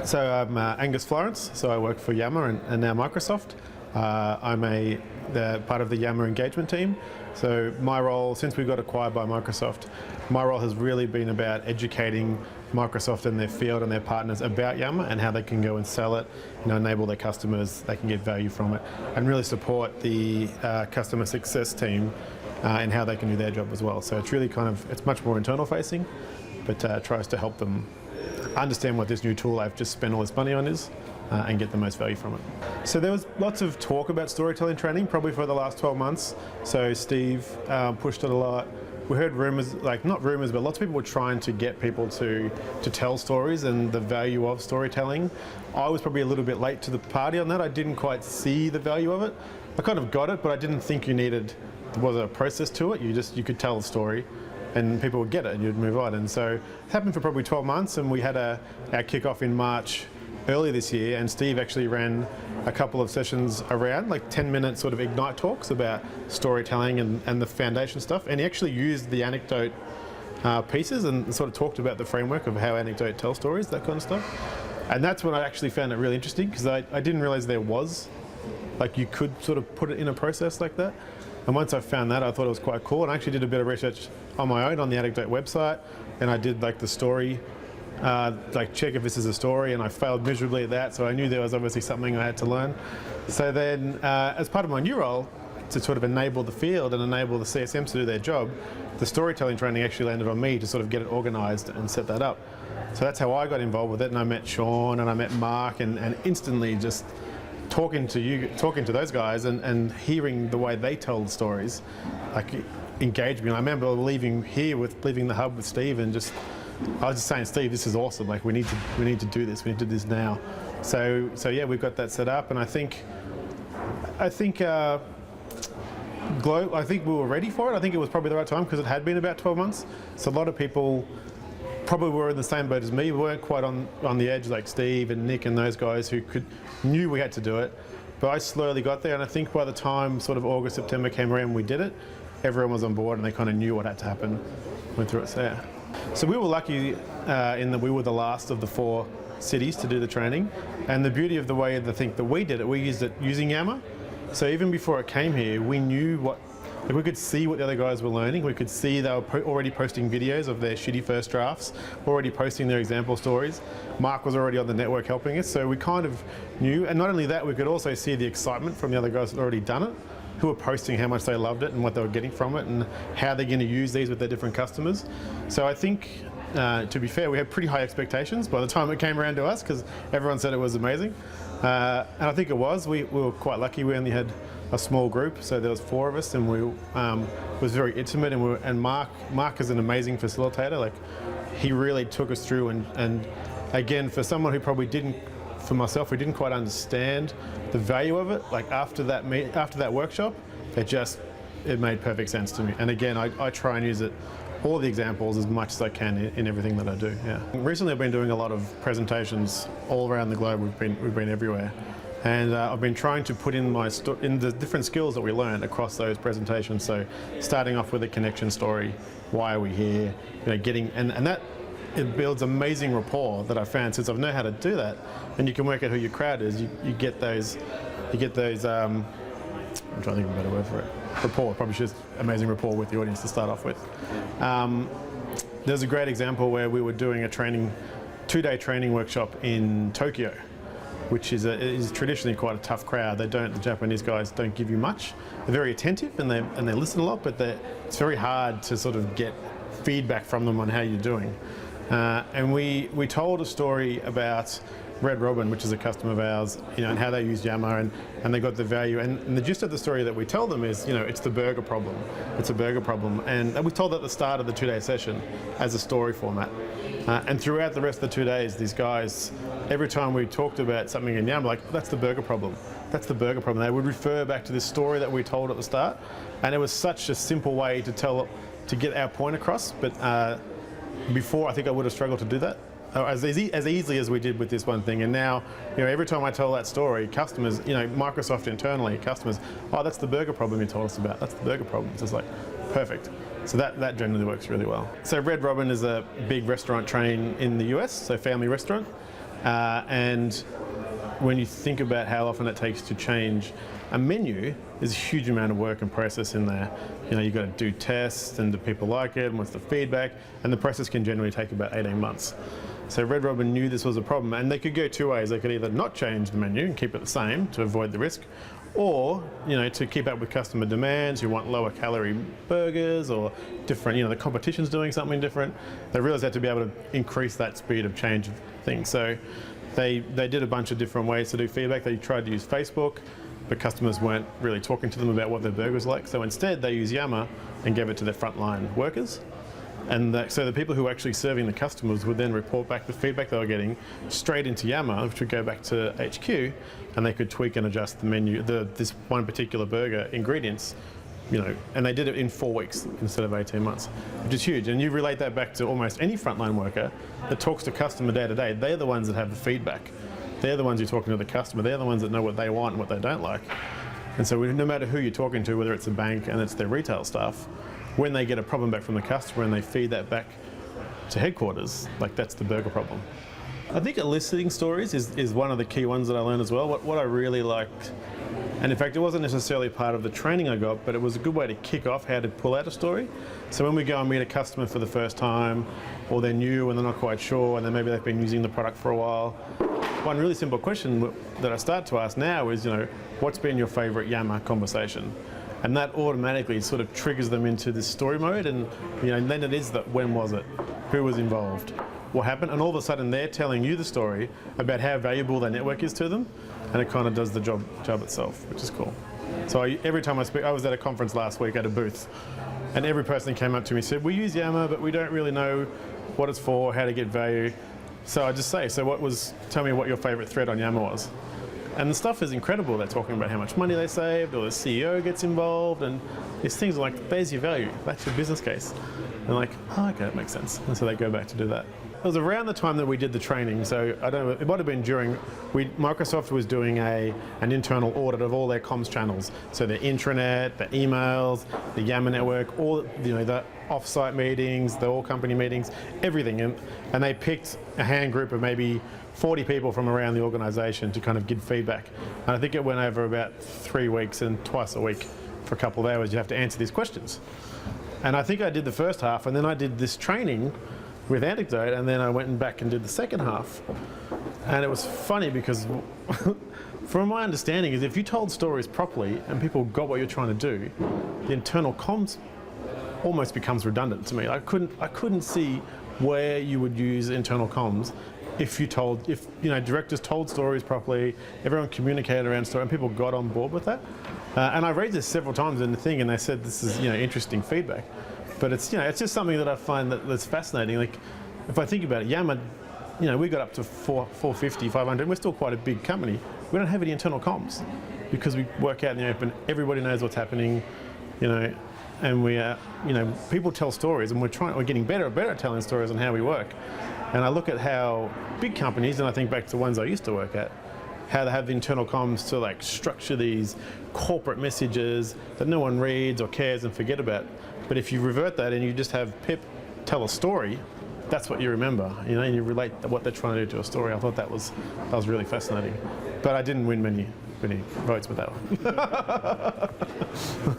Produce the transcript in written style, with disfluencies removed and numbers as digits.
So I'm Angus Florance, so I work for Yammer and now Microsoft. I'm part of the Yammer engagement team. So my role, since we got acquired by Microsoft, my role has really been about educating Microsoft and their field and their partners about Yammer and how they can go and sell it, enable their customers, they can get value from it, and really support the customer success team and how they can do their job as well. So it's really it's much more internal facing, but tries to help them understand what this new tool I've just spent all this money on is and get the most value from it. So there was lots of talk about storytelling training probably for the last 12 months. So Steve pushed it a lot. We heard rumours, not rumours, but lots of people were trying to get people to tell stories and the value of storytelling. I was probably a little bit late to the party on that. I didn't quite see the value of it. I kind of got it, but I didn't think there was a process to it. You could tell a story and people would get it and you'd move on. And so it happened for probably 12 months, and we had our kickoff in March earlier this year, and Steve actually ran a couple of sessions around, 10-minute sort of ignite talks about storytelling and the foundation stuff. And he actually used the Anecdote pieces and sort of talked about the framework of how Anecdote tells stories, that kind of stuff. And that's when I actually found it really interesting, because I didn't realize there was, you could sort of put it in a process like that. And once I found that, I thought it was quite cool, and I actually did a bit of research on my own on the Anecdote website, and I did the story, check if this is a story, and I failed miserably at that, so I knew there was obviously something I had to learn. So then, as part of my new role, to sort of enable the field and enable the CSMs to do their job, the storytelling training actually landed on me to sort of get it organised and set that up. So that's how I got involved with it, and I met Sean and I met Mark, and instantly just talking to those guys and hearing the way they told stories, engaged me. And I remember leaving the hub with Steve, and I was just saying, Steve, this is awesome. We need to do this. We need to do this now. So yeah, we've got that set up, and I think we were ready for it. I think it was probably the right time because it had been about 12 months. So a lot of people probably were in the same boat as me. We weren't quite on the edge like Steve and Nick and those guys who knew we had to do it. But I slowly got there, and I think by the time sort of August, September came around and we did it, everyone was on board and they kind of knew what had to happen. Went through it. So we were lucky in that we were the last of the 4 cities to do the training. And the beauty of the way that we did it, we used it using Yammer. So even before it came here, we knew we could see what the other guys were learning. We could see they were already posting videos of their shitty first drafts, already posting their example stories. Mark was already on the network helping us, so we kind of knew. And not only that, we could also see the excitement from the other guys that had already done it, who were posting how much they loved it and what they were getting from it and how they're going to use these with their different customers. So I think, to be fair, we had pretty high expectations by the time it came around to us, because everyone said it was amazing. And I think it was. We were quite lucky. We only had a small group, so there was 4 of us, and we was very intimate. And Mark is an amazing facilitator. He really took us through. And again, for someone who probably didn't, for myself, who didn't quite understand the value of it, after that workshop, it made perfect sense to me. And again, I try and use all the examples as much as I can in everything that I do. Yeah. Recently, I've been doing a lot of presentations all around the globe. We've been everywhere. And I've been trying to put in the different skills that we learn across those presentations. So starting off with a connection story, why are we here? And that it builds amazing rapport that I've found since I've known how to do that. And you can work out who your crowd is. You get those. I'm trying to think of a better word for it. Rapport, probably just amazing rapport with the audience to start off with. There's a great example where we were doing a 2-day training workshop in Tokyo, which is traditionally quite a tough crowd. The Japanese guys don't give you much. They're very attentive and they listen a lot, but it's very hard to sort of get feedback from them on how you're doing. And we told a story about Red Robin, which is a customer of ours, and how they use Yammer and they got the value. And the gist of the story that we tell them is, it's the burger problem. It's a burger problem. And we told that at the start of the 2-day session as a story format. And throughout the rest of the 2 days, these guys, every time we talked about something in Yammer, that's the burger problem. That's the burger problem. They would refer back to this story that we told at the start. And it was such a simple way to get our point across. But before, I think I would have struggled to do that as easily as we did with this one thing. And now, every time I tell that story, customers, Microsoft internally, customers, oh, that's the burger problem you told us about. That's the burger problem. It's just perfect. So that generally works really well. So Red Robin is a big restaurant chain in the US, so family restaurant. And when you think about how often it takes to change a menu, there's a huge amount of work and process in there. You know, you've got to do tests, and do people like it, and what's the feedback, and the process can generally take about 18 months. So Red Robin knew this was a problem, and they could go two ways. They could either not change the menu and keep it the same to avoid the risk, or, you know, to keep up with customer demands who want lower calorie burgers or different, you know, the competition's doing something different. They realized they had to be able to increase that speed of change of things. So they did a bunch of different ways to do feedback. They tried to use Facebook, but customers weren't really talking to them about what their burger was like. So instead they used Yammer and gave it to their frontline workers. And so the people who were actually serving the customers would then report back the feedback they were getting straight into Yammer, which would go back to HQ, and they could tweak and adjust the menu, this one particular burger ingredients, you know, and they did it in 4 weeks instead of 18 months, which is huge. And you relate that back to almost any frontline worker that talks to customer day to day. They're the ones that have the feedback. They're the ones who are talking to the customer. They're the ones that know what they want and what they don't like. And so no matter who you're talking to, whether it's a bank and it's their retail staff, when they get a problem back from the customer and they feed that back to headquarters, like, that's the burger problem. I think eliciting stories is one of the key ones that I learned as well. What I really liked, and in fact it wasn't necessarily part of the training I got, but it was a good way to kick off how to pull out a story. So when we go and meet a customer for the first time, or they're new and they're not quite sure, and then maybe they've been using the product for a while, one really simple question that I start to ask now is, you know, what's been your favorite Yammer conversation? And that automatically sort of triggers them into this story mode, and, you know, and then it is that, when was it? Who was involved? What happened? And all of a sudden they're telling you the story about how valuable their network is to them, and it kind of does the job itself, which is cool. So every time I speak, I was at a conference last week at a booth, and every person came up to me and said, we use Yammer, but we don't really know what it's for, how to get value. So I just say, tell me what your favorite thread on Yammer was. And the stuff is incredible. They're talking about how much money they saved, or the CEO gets involved, and these things are like, there's your value, that's your business case. And like, oh, okay, that makes sense. And so they go back to do that. It was around the time that we did the training, so I don't know, it might have been during, Microsoft was doing an internal audit of all their comms channels. So their intranet, the emails, the Yammer network, all, you know, the off-site meetings, the all-company meetings, everything. And they picked a hand group of maybe 40 people from around the organisation to kind of give feedback. And I think it went over about 3 weeks, and twice a week for a couple of hours you have to answer these questions. And I think I did the first half, and then I did this training with Anecdote, and then I went back and did the second half. And it was funny because from my understanding is, if you told stories properly and people got what you're trying to do, the internal comms almost becomes redundant to me. I couldn't see where you would use internal comms if you know, directors told stories properly, everyone communicated around story, and people got on board with that. And I raised this several times in the thing, and they said this is, you know, interesting feedback. But it's, you know, it's just something that I find that's fascinating. Like, if I think about it, Yammer, you know, we got up to 450, 500. We're still quite a big company. We don't have any internal comms because we work out in the open. Everybody knows what's happening, you know, and we are, you know, people tell stories, and we're getting better and better at telling stories on how we work. And I look at how big companies, and I think back to the ones I used to work at, how they have the internal comms to like structure these corporate messages that no one reads or cares and forget about. But if you revert that and you just have Pip tell a story, that's what you remember, you know, and you relate what they're trying to do to a story. I thought that was really fascinating. But I didn't win many votes with that one.